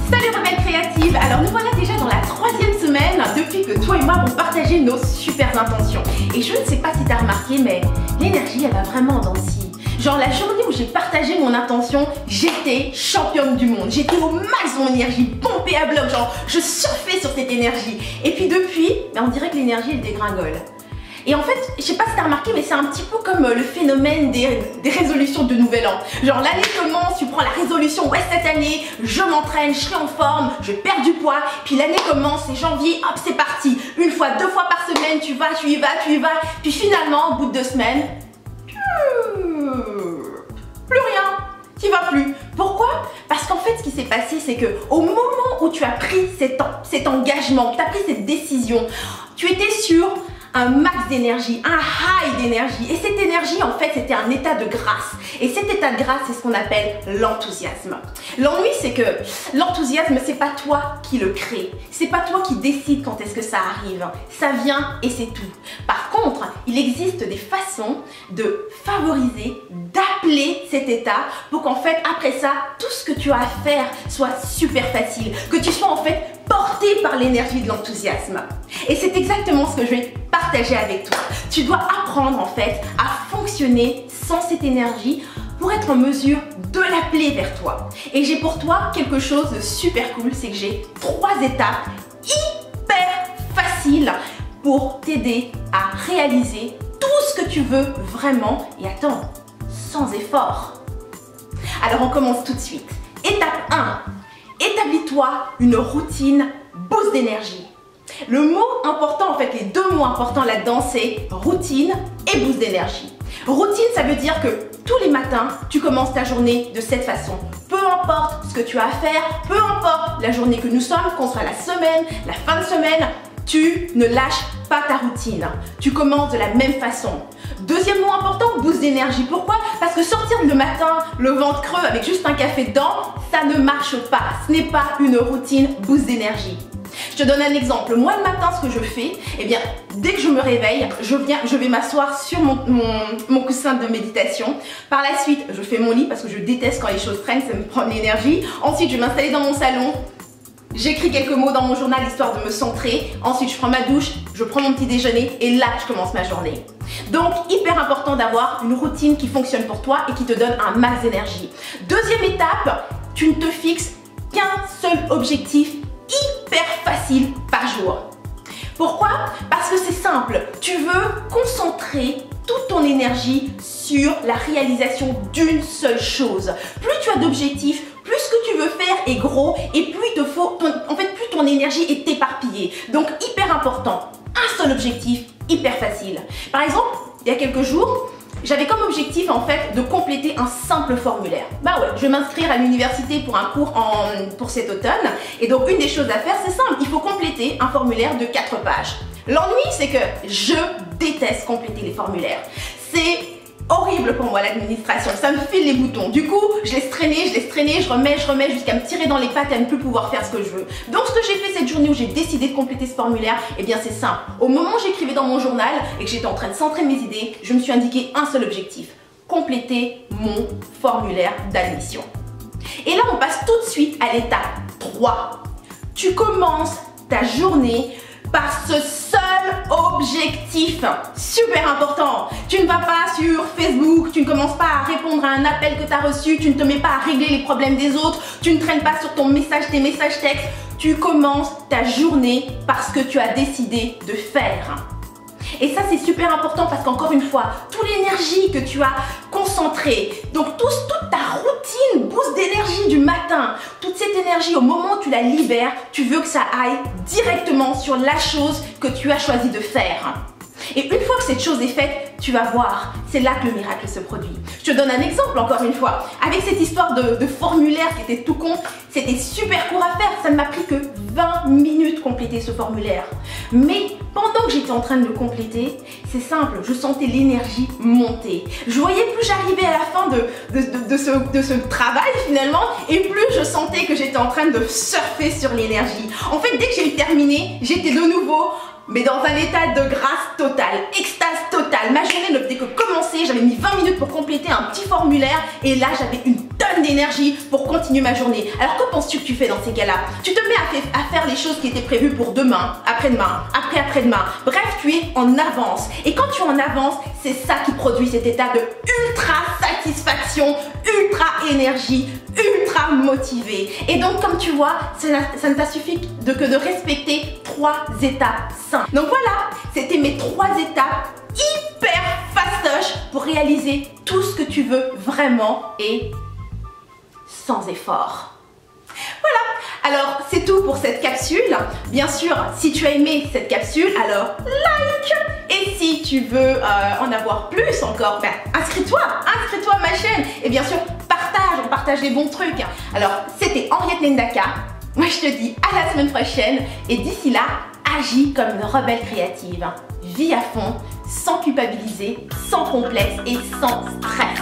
Salut rebelle créative. Alors nous voilà déjà dans la 3e semaine depuis que toi et moi avons partagé nos super intentions. Et je ne sais pas si tu as remarqué, mais l'énergie elle va vraiment en dents de scie. Genre la journée où j'ai partagé mon intention, j'étais championne du monde. J'étais au max de mon énergie, pompée à bloc, genre je surfais sur cette énergie. Et puis depuis, on dirait que l'énergie elle dégringole. Et en fait, je sais pas si t'as remarqué, mais c'est un petit peu comme le phénomène des résolutions de nouvel an. Genre l'année commence, tu prends la résolution, ouais cette année, je m'entraîne, je serai en forme, je perds du poids. Puis l'année commence, c'est janvier, hop c'est parti. Une fois, 2 fois par semaine, tu vas, tu y vas, tu y vas. Puis finalement, au bout de 2 semaines, plus rien, tu vas plus. Pourquoi? Parce qu'en fait, ce qui s'est passé, c'est que au moment où tu as pris cet engagement, tu as pris cette décision, tu étais sur un max d'énergie, un high d'énergie. Et cette énergie, en fait, c'était un état de grâce. Et cet état de grâce, c'est ce qu'on appelle l'enthousiasme. L'ennui, c'est que l'enthousiasme, c'est pas toi qui le crée. C'est pas toi qui décide quand est-ce que ça arrive. Ça vient et c'est tout. Par contre, il existe des façons de favoriser, d'appeler cet état pour qu'en fait, après ça, tout ce que tu as à faire soit super facile. Que tu sois en fait porté par l'énergie de l'enthousiasme. Et c'est exactement ce que je vais partager avec toi. Tu dois apprendre en fait à fonctionner sans cette énergie pour être en mesure de l'appeler vers toi. Et j'ai pour toi quelque chose de super cool, c'est que j'ai 3 étapes hyper faciles pour t'aider à réaliser tout ce que tu veux vraiment et attends, sans effort. Alors on commence tout de suite. Étape 1. Établis-toi une routine boost d'énergie. Le mot important, en fait, les 2 mots importants là-dedans, c'est routine et boost d'énergie. Routine, ça veut dire que tous les matins, tu commences ta journée de cette façon. Peu importe ce que tu as à faire, peu importe la journée que nous sommes, qu'on soit la semaine, la fin de semaine, tu ne lâches pas ta routine. Tu commences de la même façon. Deuxième mot important, boost d'énergie. Pourquoi? Parce que sortir le matin, le ventre creux avec juste un café dedans, ça ne marche pas. Ce n'est pas une routine boost d'énergie. Je te donne un exemple. Moi, le matin, ce que je fais, eh bien, dès que je me réveille, je vais m'asseoir sur mon coussin de méditation. Par la suite, je fais mon lit parce que je déteste quand les choses traînent, ça me prend de l'énergie. Ensuite, je vais m'installer dans mon salon. J'écris quelques mots dans mon journal histoire de me centrer. Ensuite, je prends ma douche, je prends mon petit déjeuner et là, je commence ma journée. Donc, hyper important d'avoir une routine qui fonctionne pour toi et qui te donne un max d'énergie. Deuxième étape, tu ne te fixes qu'un seul objectif hyper facile par jour. Pourquoi? Parce que c'est simple. Tu veux concentrer toute ton énergie sur la réalisation d'une seule chose. Plus tu as d'objectifs, plus ce que tu veux faire est gros et plus il te faut, plus ton énergie est éparpillée. Donc hyper important, un seul objectif, hyper facile. Par exemple, il y a quelques jours, j'avais comme objectif en fait de compléter un simple formulaire. Bah ouais, je vais m'inscrire à l'université pour un cours pour cet automne. Et donc une des choses à faire, c'est simple, il faut compléter un formulaire de 4 pages. L'ennui, c'est que je déteste compléter les formulaires. C'est horrible pour moi l'administration, ça me file les boutons. Du coup, je laisse traîner, je remets jusqu'à me tirer dans les pattes et à ne plus pouvoir faire ce que je veux. Donc ce que j'ai fait cette journée où j'ai décidé de compléter ce formulaire, eh bien c'est simple. Au moment où j'écrivais dans mon journal et que j'étais en train de centrer mes idées, je me suis indiqué un seul objectif, compléter mon formulaire d'admission. Et là, on passe tout de suite à l'étape 3. Tu commences ta journée par ce seul objectif. Super important. Tu ne vas pas sur Facebook, tu ne commences pas à répondre à un appel que tu as reçu, tu ne te mets pas à régler les problèmes des autres, tu ne traînes pas sur tes messages textes. Tu commences ta journée par ce que tu as décidé de faire. Et ça, c'est super important parce qu'encore une fois, toute l'énergie que tu as concentrée, donc toute ta routine boost d'énergie du matin, toute cette énergie, au moment où tu la libères, tu veux que ça aille directement sur la chose que tu as choisi de faire. Et une fois que cette chose est faite, tu vas voir, c'est là que le miracle se produit. Je te donne un exemple encore une fois. Avec cette histoire de formulaire qui était tout con, c'était super court à faire. Ça ne m'a pris que 20 minutes compléter ce formulaire. Mais pendant que j'étais en train de le compléter, c'est simple, je sentais l'énergie monter. Je voyais plus j'arrivais à la fin de ce travail finalement, et plus je sentais que j'étais en train de surfer sur l'énergie. En fait, dès que j'ai eu terminé, j'étais de nouveau mais dans un état de grâce totale, extase totale. Ma commencé, j'avais mis 20 minutes pour compléter un petit formulaire et là j'avais une tonne d'énergie pour continuer ma journée. Alors que penses-tu que tu fais dans ces cas-là? Tu te mets à faire les choses qui étaient prévues pour demain, après-demain, après-après-demain. Bref, tu es en avance. Et quand tu es en avance, c'est ça qui produit cet état de ultra satisfaction, ultra énergie, ultra motivé. Et donc, comme tu vois, ça ne t'a suffi que de respecter 3 étapes simples. Donc voilà, c'était mes 3 étapes hyper fastoches pour réaliser tout ce que tu veux vraiment et sans effort. Voilà, alors c'est tout pour cette capsule. Bien sûr, si tu as aimé cette capsule, alors like. Et si tu veux en avoir plus encore, ben, inscris-toi à ma chaîne. Et bien sûr, on partage les bons trucs. Alors, c'était Henriette Ndaka. Moi, je te dis à la semaine prochaine. Et d'ici là, agis comme une rebelle créative. Vis à fond, sans culpabiliser, sans complexe et sans stress.